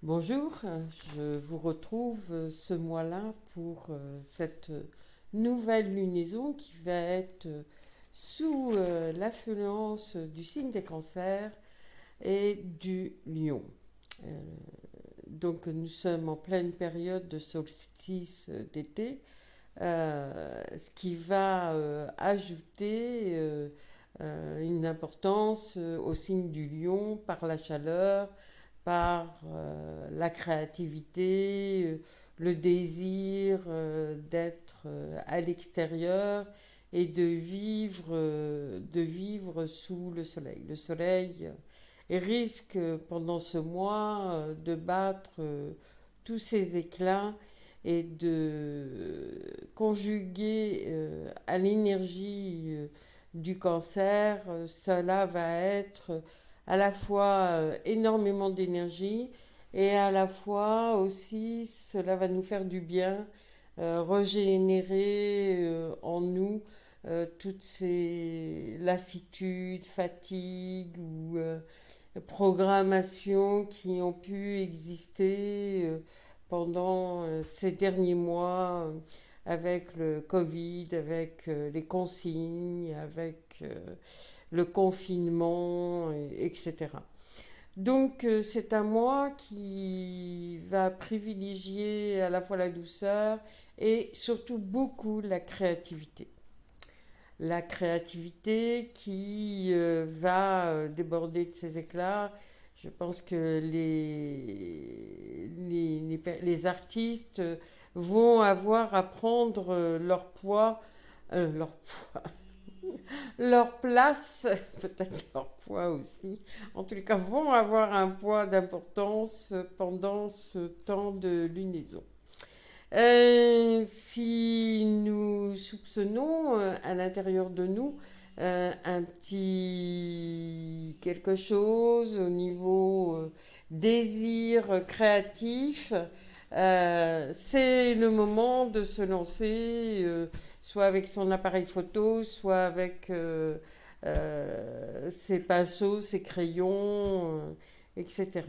Bonjour, je vous retrouve ce mois-là pour cette nouvelle lunaison qui va être sous l'influence du signe des cancers et du lion. Euh, donc nous sommes en pleine période de solstice d'été, ce qui va ajouter une importance au signe du lion par la chaleur, par la créativité, le désir d'être à l'extérieur et de vivre sous le soleil. Le soleil risque pendant ce mois de battre tous ses éclats et de conjuguer à l'énergie du cancer. Cela va être à la fois énormément d'énergie et à la fois aussi cela va nous faire du bien, régénérer en nous toutes ces lassitudes, fatigues ou programmations qui ont pu exister pendant ces derniers mois avec le Covid, avec les consignes, avec le confinement, etc. Donc c'est un mois qui va privilégier à la fois la douceur et surtout beaucoup la créativité. La créativité qui va déborder de ses éclats. Je pense que les artistes vont avoir à prendre leur poids, leur place, peut-être leur poids aussi, en tout cas vont avoir un poids d'importance pendant ce temps de lunaison. Si nous soupçonnons à l'intérieur de nous un petit quelque chose au niveau désir créatif, c'est le moment de se lancer, soit avec son appareil photo, soit avec ses pinceaux, ses crayons, etc.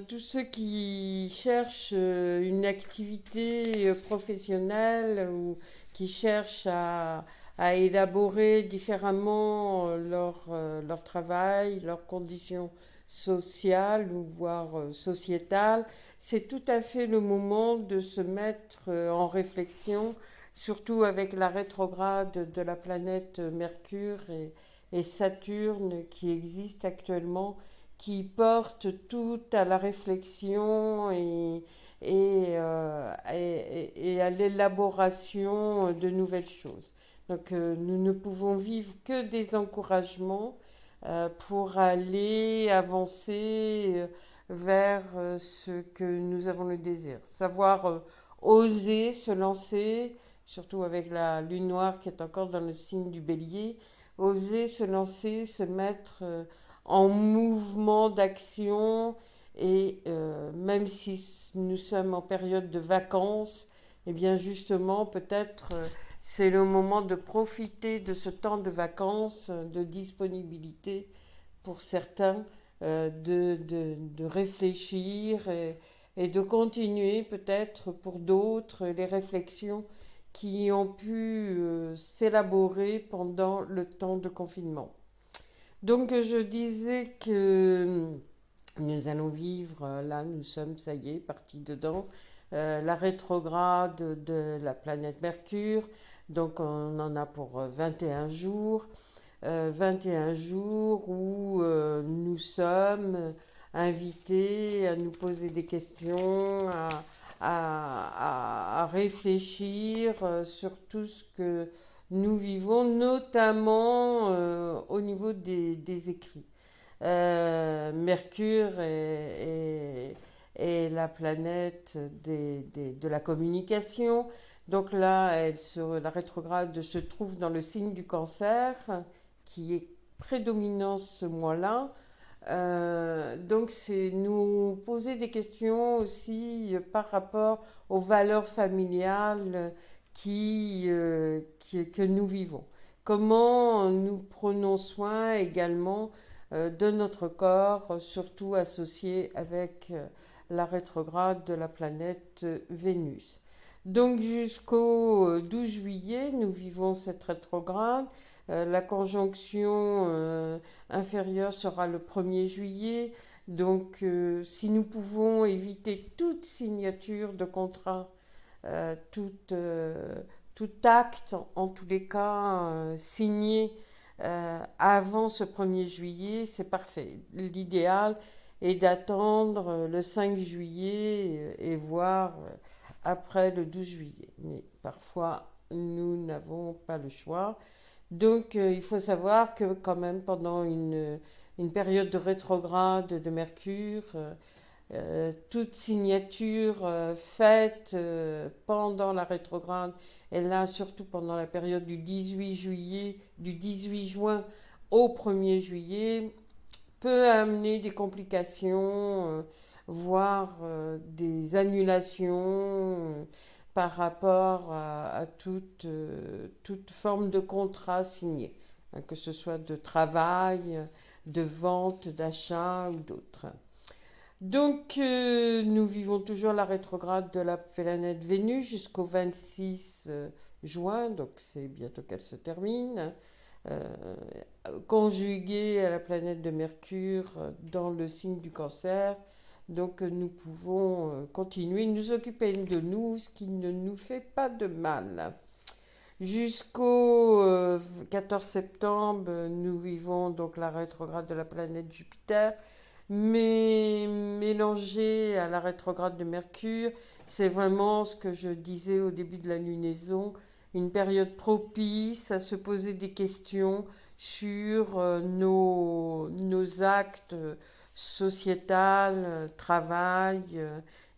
Tous ceux qui cherchent une activité professionnelle ou qui cherchent à élaborer différemment leur travail, leurs conditions sociales ou voire sociétales, c'est tout à fait le moment de se mettre en réflexion, surtout avec la rétrograde de la planète Mercure et Saturne qui existe actuellement, qui porte tout à la réflexion et à l'élaboration de nouvelles choses. Donc nous ne pouvons vivre que des encouragements pour aller avancer vers ce que nous avons le désir. Savoir oser se lancer, surtout avec la lune noire qui est encore dans le signe du bélier, oser se lancer, se mettre en mouvement d'action et même si nous sommes en période de vacances, eh bien justement peut-être c'est le moment de profiter de ce temps de vacances, de disponibilité pour certains, de réfléchir et de continuer peut-être pour d'autres les réflexions qui ont pu s'élaborer pendant le temps de confinement. Donc je disais que nous allons vivre, là nous sommes, ça y est, partis dedans, la rétrograde de la planète Mercure. Donc on en a pour 21 jours. 21 jours où nous sommes invités à nous poser des questions, à réfléchir sur tout ce que nous vivons, notamment au niveau des écrits. Mercure est la planète de la communication. Donc là, la rétrograde se trouve dans le signe du cancer, qui est prédominant ce mois-là. Donc c'est nous poser des questions aussi par rapport aux valeurs familiales que nous vivons. Comment nous prenons soin également de notre corps, surtout associé avec la rétrograde de la planète Vénus. Donc jusqu'au 12 juillet, nous vivons cette rétrograde. La conjonction inférieure sera le 1er juillet. Donc si nous pouvons éviter toute signature de contrat, euh, tout, euh, tout acte, en tous les cas, signé avant ce 1er juillet, c'est parfait. L'idéal est d'attendre le 5 juillet et voir après le 12 juillet. Mais parfois, nous n'avons pas le choix. Donc, il faut savoir que quand même, pendant une période de rétrograde de Mercure, toute signature faite pendant la rétrograde, et là surtout pendant la période du 18 juillet, du 18 juin au 1er juillet, peut amener des complications, voire des annulations par rapport à toute forme de contrat signé, hein, que ce soit de travail, de vente, d'achat ou d'autres. Donc, nous vivons toujours la rétrograde de la planète Vénus jusqu'au 26 juin, donc c'est bientôt qu'elle se termine, euh, conjuguée à la planète de Mercure dans le signe du Cancer. Donc, nous pouvons continuer, nous occuper de nous, ce qui ne nous fait pas de mal. Jusqu'au 14 septembre, nous vivons donc la rétrograde de la planète Jupiter, mais mélangé à la rétrograde de Mercure, c'est vraiment ce que je disais au début de la lunaison, une période propice à se poser des questions sur nos actes sociétals, travail,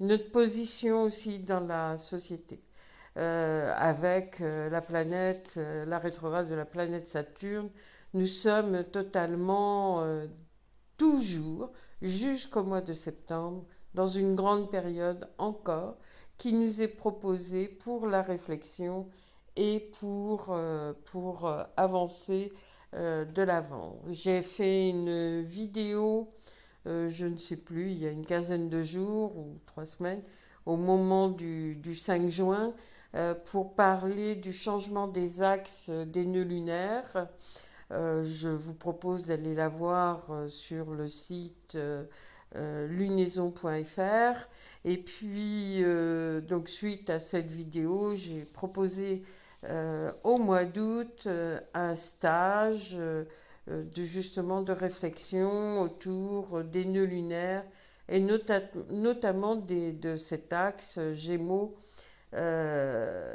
notre position aussi dans la société. Avec la planète, la rétrograde de la planète Saturne, nous sommes totalement toujours jusqu'au mois de septembre, dans une grande période encore, qui nous est proposée pour la réflexion et pour avancer de l'avant. J'ai fait une vidéo, je ne sais plus, il y a une quinzaine de jours ou 3 semaines, au moment du 5 juin, pour parler du changement des axes des nœuds lunaires. Je vous propose d'aller la voir sur le site lunaison.fr. Et puis, donc suite à cette vidéo, j'ai proposé au mois d'août un stage justement de réflexion autour des nœuds lunaires et notamment de cet axe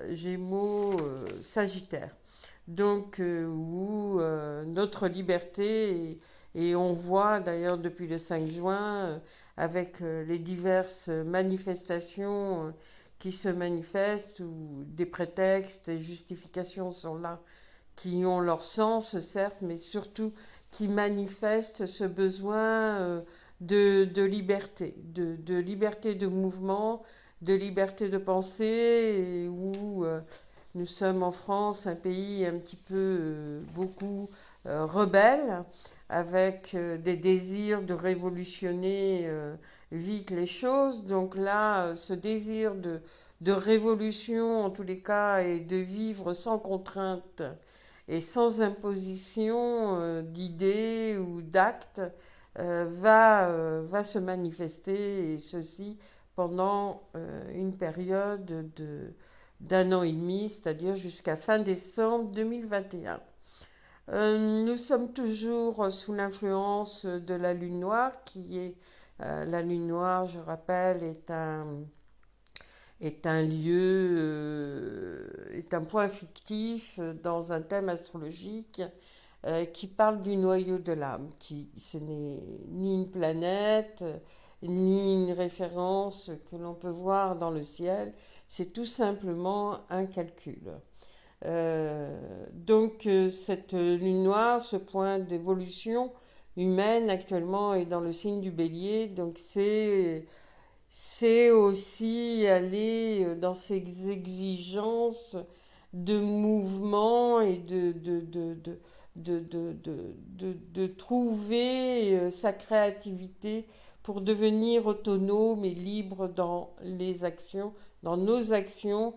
Gémeaux-Sagittaire. Donc, où notre liberté, et on voit d'ailleurs depuis le 5 juin, avec les diverses manifestations qui se manifestent, où des prétextes et justifications sont là, qui ont leur sens, certes, mais surtout qui manifestent ce besoin de liberté, de liberté de mouvement, de liberté de pensée, et où nous sommes en France, un pays un petit peu beaucoup rebelle, avec des désirs de révolutionner vite les choses. Donc là, ce désir de révolution, en tous les cas, et de vivre sans contrainte et sans imposition d'idées ou d'actes, va se manifester, et ceci pendant une période d'un an et demi, c'est-à-dire jusqu'à fin décembre 2021. Nous sommes toujours sous l'influence de la lune noire, qui est la lune noire, je rappelle, est un lieu, est un point fictif dans un thème astrologique qui parle du noyau de l'âme, ce n'est ni une planète, ni une référence que l'on peut voir dans le ciel, c'est tout simplement un calcul. Donc cette lune noire, ce point d'évolution humaine actuellement est dans le signe du bélier, donc c'est aussi aller dans ces exigences de mouvement et de trouver sa créativité pour devenir autonome et libre dans les actions, dans nos actions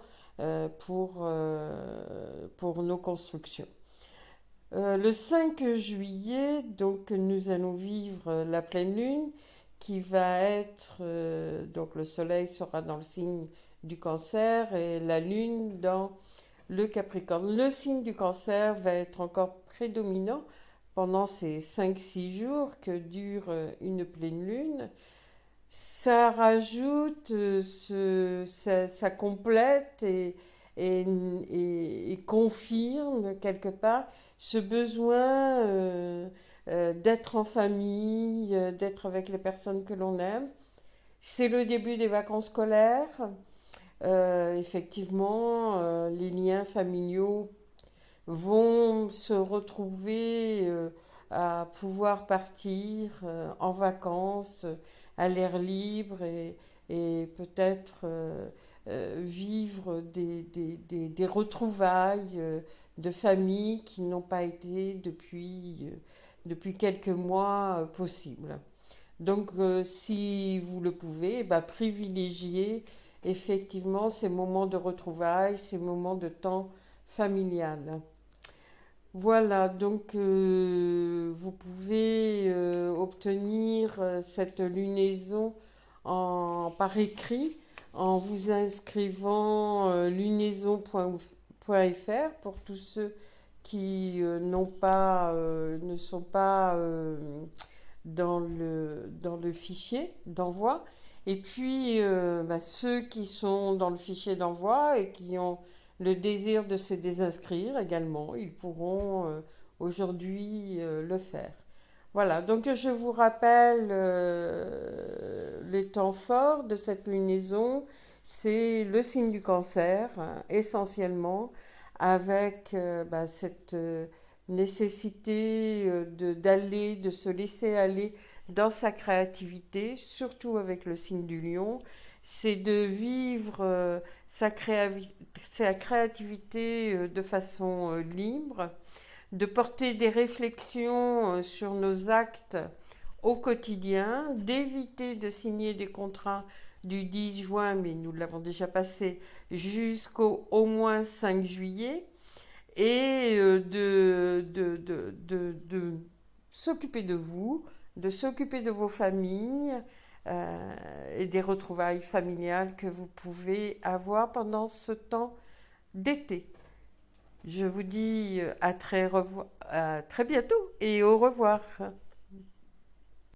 pour nos constructions. Le 5 juillet, donc nous allons vivre la pleine lune qui va être, donc le soleil sera dans le signe du cancer et la lune dans le Capricorne. Le signe du cancer va être encore prédominant pendant ces 5-6 jours que dure une pleine lune. Ça rajoute, ça complète et confirme quelque part ce besoin d'être en famille, d'être avec les personnes que l'on aime. C'est le début des vacances scolaires. Effectivement, les liens familiaux vont se retrouver à pouvoir partir en vacances à l'air libre et peut-être vivre des retrouvailles de famille qui n'ont pas été depuis quelques mois possibles. Donc, si vous le pouvez, bah, privilégiez effectivement ces moments de retrouvailles, ces moments de temps familial. Voilà, donc vous pouvez obtenir cette lunaison par écrit en vous inscrivant lunaison.fr pour tous ceux qui ne sont pas dans le fichier d'envoi. Et puis, bah, ceux qui sont dans le fichier d'envoi et qui ont le désir de se désinscrire également, ils pourront aujourd'hui le faire. Voilà, donc je vous rappelle les temps forts de cette lunaison. C'est le signe du cancer, hein, essentiellement, avec bah, cette nécessité de se laisser aller dans sa créativité, surtout avec le signe du lion. C'est de vivre sa créativité de façon libre, de porter des réflexions sur nos actes au quotidien, d'éviter de signer des contrats du 10 juin, mais nous l'avons déjà passé, jusqu'au au moins 5 juillet, et de s'occuper de vous, de s'occuper de vos familles et des retrouvailles familiales que vous pouvez avoir pendant ce temps d'été. Je vous dis à très bientôt et au revoir.